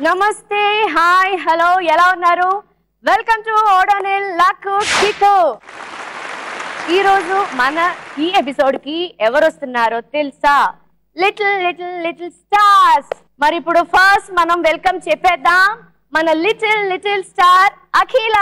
నమస్తే, hi, hello, ఎలా ఉన్నారు? Welcome to Odonil luck kick. ఈరోజు మన ఈ ఎపిసోడ్ కి ఎవరు వస్తున్నారో తెలుసా? Little little little stars. మరి ఇప్పుడు ఫస్ట్ మనం వెల్కమ్ చెప్పేద్దాం మన little little star Akhila.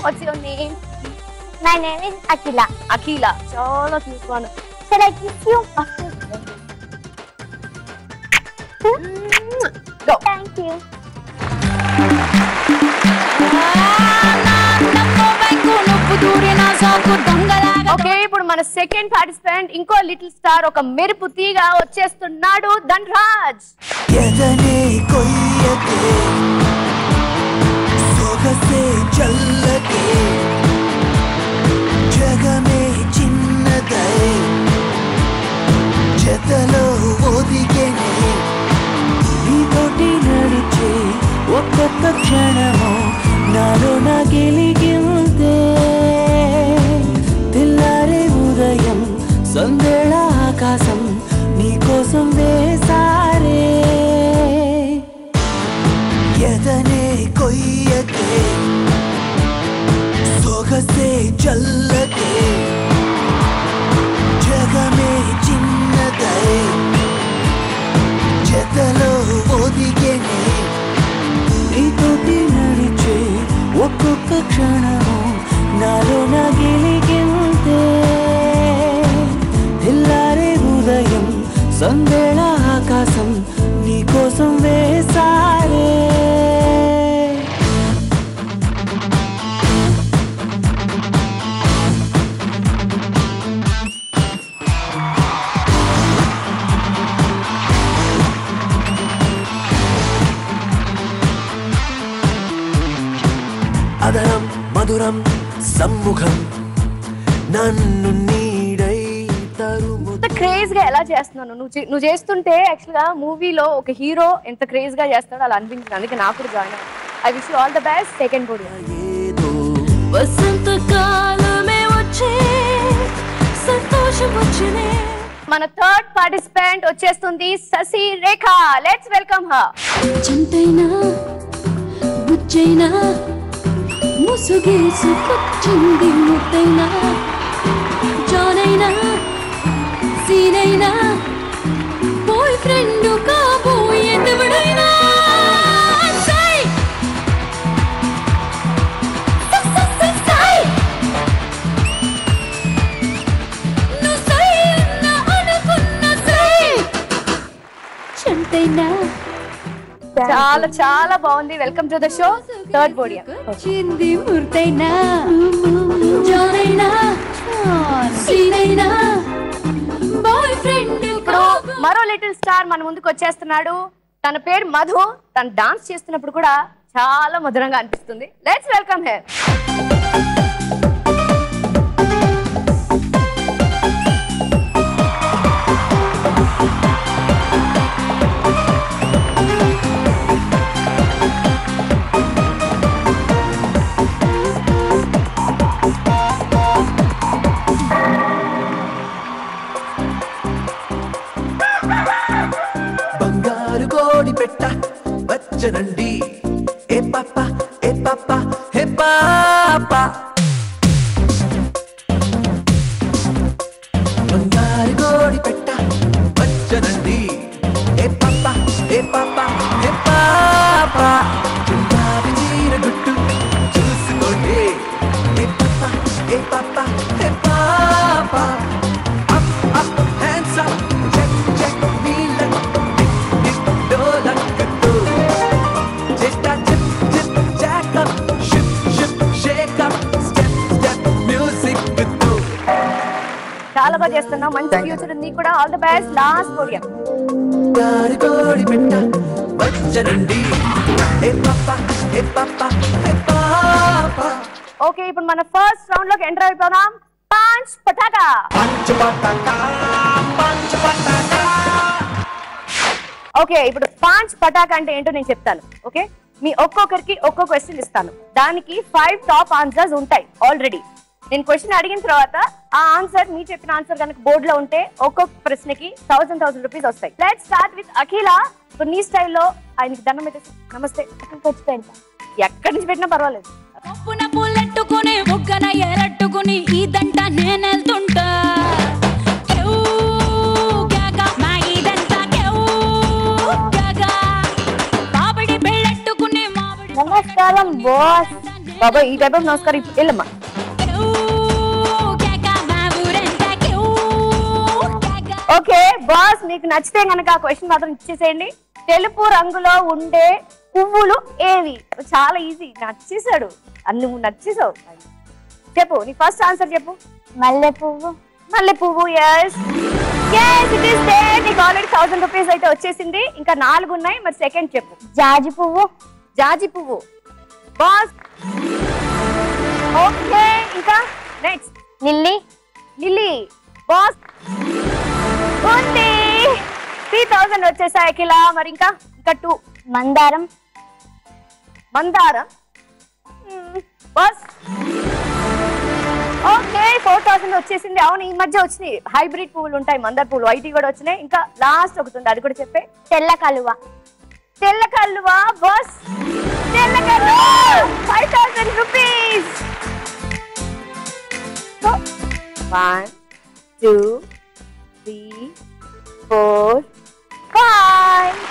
What's your name? My name is Akila. Akila. Chala cute one. Shall I kiss you? Go. Thank you. Okay, ఇప్పుడు మన సెకండ్ పార్టిసిపెంట్ ఇంకో little star, ఒక మెరుపు తీగ వచ్చేస్తున్నాడు, ధన్రాజ్. సొగసే చల్లకే జగమే చిన్నదై జతలో ఒదిగేనే నీతోటి నడిచే ఒక్కొక్క క్షణము నాలో నా గెలిగిందే తెల్లారే ఉదయం సందేళ ఆకాశం నీకోసం వేసారే ఎదనే కొయ్యకే సొగసే చల్లకే జగమే చిన్నదై జతలో ఒదిగేనే నీతోటి నడిచే ఒక్కొక్క క్షణము నాలో నా గెలిగిందే తెల్లారే ఉదయం సందేళ ఆకాశం నీకోసం వేసారే. అదరం మధురం సమ్ముఖం నన్ను నీడై తరుము. క్రేజ్ గా ఎలా చేస్తున్నాను నువ్వు చేస్తుంటే యాక్చువల్ గా మూవీలో ఒక హీరో ఎంత క్రేజ్ గా చేస్తాడో అలా అనిపించింది, అందుకే నాకు కూడా జాయిన్ అయ్యాను. I wish you all the best. Second podium. వసంతకాలమే వచ్చే సంతోషం వచ్చనే. మన థర్డ్ పార్టిసిపెంట్ వచ్చేస్తుంది Shashi Rekha. Let's welcome her. చంటైనా బుచ్చైనా ముసుగేసుకొచ్చింది ముద్దైనా జానైనా సీనైనా బాయ్ ఫ్రెండ్ కాబోయేదెవడైనా చంటైనా. చాలా చాలా బాగుంది. Welcome to the show. Third podium. చింది ముర్తైనా జానైనా సీనైనా బాయ్ ఫ్రెండ్. ఇప్పుడు మరో లిటిల్ స్టార్ మన ముందుకు వచ్చేస్తున్నాడు. తన పేరు మధు. తను డాన్స్ చేస్తున్నప్పుడు కూడా చాలా మధురంగా అనిపిస్తుంది. Let's welcome here. papa, hey papa, hey papa. Bandari godi petta, vachanandi. Hey papa, hey papa, hey papa. Chundari jeera guttu, chusukondi. Hey papa, hey papa, hey papa. Up, up, hands up, check, check, wheel up, dip, dip, dolan kattu. Jetta, chip, chip, jack up, ship, ship, shake up, step, step, music kattu. చాలా బాగా చేస్తున్నావు, మంచి future ఉంది కూడా. All the best. Last podium. దారి కోడి పెట్ట వచ్చనండి. హే పాపా, హే పాపా, హే పాపా. ఓకే, ఇప్పుడు మన ఫస్ట్ రౌండ్ లోకి ఎంటర్ అయిపోదాం. Punch Pataka. Punch Pataka, punch Pataka. Okay, ఇప్పుడు పంచ్ పటాకా అంటే ఏంటో నేను చెప్తాను. ఓకే, మీ ఒక్కొక్కరికి ఒక్కో క్వశ్చన్ ఇస్తాను. దానికి 5 టాప్ ఆన్సర్స్ ఉంటాయి ఆల్రెడీ. నేను క్వశ్చన్ అడిగిన తర్వాత ఆ ఆన్సర్, మీ చెప్పిన ఆన్సర్ కనుక బోర్డులో ఉంటే ఒక్కొక్క ప్రశ్నకి 1000 రూపీస్ వస్తాయి. లెట్స్ స్టార్ట్ విత్ అఖిల. నీ స్టైల్లో ఆయనకి దండం పెట్టేసి నమస్తే తెచ్చి పెడతా. ఎక్కడి నుంచి పెట్టినా పర్వాలేదు. పప్పున పూలెట్టుకుని బుగ్గన ఎరట్టుకుని ఇదంట నేనెళ్తుంటా. నమస్కారం బాస్. బాబా, ఈ టైప్ ఆఫ్ నమస్కారం ఇప్పుడు వెళ్ళమ్మా. ఓకే బాస్, మీకు నచ్చితే కనుక ఆ క్వశ్చన్ మాత్రం ఇచ్చేసేయండి. తెలుపు రంగులో ఉండే పువ్వులు ఏవి? చాలా ఈజీ, నచ్చేసాడు. నువ్వు నచ్చేసావు. చెప్పు, నీ ఫస్ట్ ఆన్సర్ చెప్పు. మల్లె పువ్వు. మల్లె పువ్వు. Yes yes, it is there. నీకు ఆల్రెడీ 1000 రూపీస్ అయితే వచ్చేసింది. ఇంకా 4 ఉన్నాయి. మరి సెకండ్ చెప్పు. జాజి పువ్వు. జాజి పువ్వు. బాస్. ఓకే, ఇంకా నెక్స్ట్. లిల్లీ. లిల్లీ. బాస్ ఉంది. 3000 వచ్చేసాయి అఖిల. మరి ఇంకా 2. మందారం. మందారం. బాస్. ఓకే, 4000 వచ్చేసింది. అవును, ఈ మధ్య వచ్చినాయి హైబ్రిడ్ పువ్వులు ఉంటాయి, మందార పువ్వులు, వైట్ కూడా వచ్చినాయి. ఇంకా లాస్ట్ ఒకటి ఉంది, అది కూడా చెప్పే. తెల్ల కలువ. తెల్ల కల్లువ. బాస్, తెల్ల కల్లువ. 5000 రూపీస్. 1 2 3 4 5.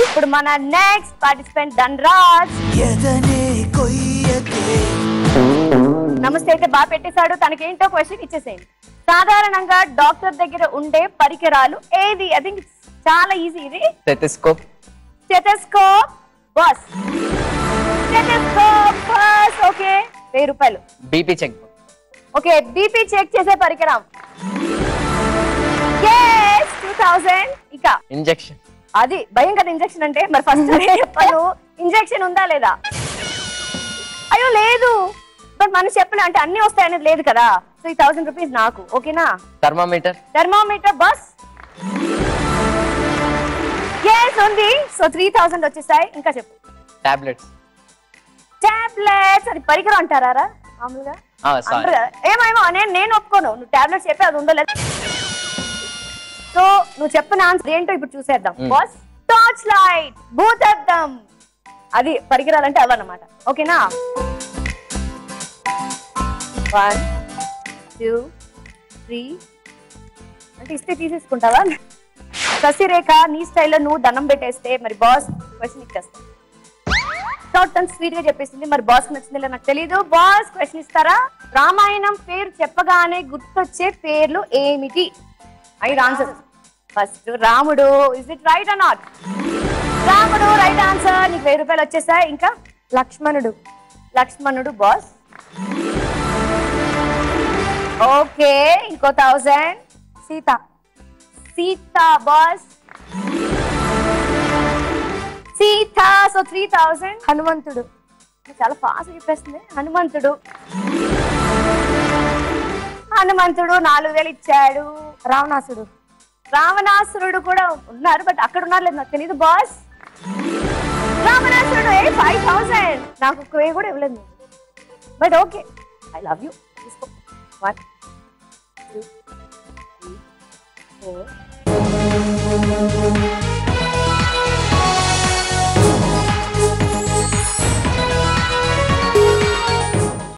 ఇప్పుడు మన నెక్స్ట్ పార్టిసిపెంట్ ధనరాజ్. ఎదనే కొయ్యకే. నమస్తే అయితే బాగా పెట్టేశాడు. తనకేంటో క్వశ్చన్ ఇచ్చేసేయండి. సాధారణంగా డాక్టర్ దగ్గర ఉండే పరికరాలు ఏది? ఐ థింక్ చాలా ఈజీ ఇది. Stethoscope. Stethoscope. Boss, stethoscope. Boss. Okay, 1000 రూపాయలు. BP check. Okay, BP check చేసే పరికరం. yes 2000. ఇంకా ఇంజెక్షన్. అది భయం కదా ఇంజెక్షన్ అంటే. మరి ఫస్ట్ చెప్పాను, ఇంజెక్షన్ ఉందా లేదా? అయ్యో లేదు, బట్ మనం చెప్పలే అంటే అన్ని వస్తాయనేది లేదు కదా. సో ఈ 1000 రూపీస్ నాకు. ఓకేనా? థర్మామీటర్. థర్మామీటర్. బస్. yes ఉంది. సో 3000 వచ్చేసాయి. ఇంకా చెప్పు. టాబ్లెట్స్. టాబ్లెట్స్ అది పరికరం అంటారా మామూలుగా? ఏమేమో నేను ఒప్పుకోను. నువ్వు టాబ్లెట్స్ చెప్పి అది ఉండలేదు. సో నువ్వు చెప్పిన ఆన్సర్ ఏంటో ఇప్పుడు చూసేద్దాం. బాస్, టార్చ్ లైట్, భూతద్దం. అది పరికరాలంటే అవన్నమాట. ఓకేనా? 1 2 3. అంటే ఇస్తే తీసేసుకుంటావా? శశిరేఖ, నీ స్టైల్లో నువ్వు దండం పెట్టేస్తే మరి బాస్ క్వశ్చన్ ఇచ్చేస్తా. షార్ట్ అండ్ స్వీట్ గా చెప్పేసింది. మరి బాస్ నచ్చిందో నాకు తెలీదు. బాస్ క్వశ్చన్ ఇస్తారా? రామాయణం పేరు చెప్పగానే గుర్తొచ్చే పేర్లు ఏమిటి? 5 ఆన్సర్స్. ఫస్ట్ రాముడు. Is it right are not? రాముడు రైట్ ఆన్సర్. నీకు 1000 రూపాయలు వచ్చేసాయి. ఇంకా లక్ష్మణుడు. లక్ష్మణుడు. బాస్. ఓకే, ఇంకో 1000. సీత. సీత. బాస్. సీత. సో 3000. హనుమంతుడు. చాలా ఫాస్ట్ చెప్పేస్తుంది. హనుమంతుడు. హనుమంతుడు 4000 ఇచ్చాడు. రావణాసుడు. రావణాసురుడు కూడా ఉన్నారు, బట్ అక్కడ ఉన్నారు లేదు నాకు తెలియదు. బాస్, రావణాసురుడు 5000. నాకు ఒక్క కూడా ఇవ్వలేదు, but okay. I love you. తీసుకో. 1 2 3 4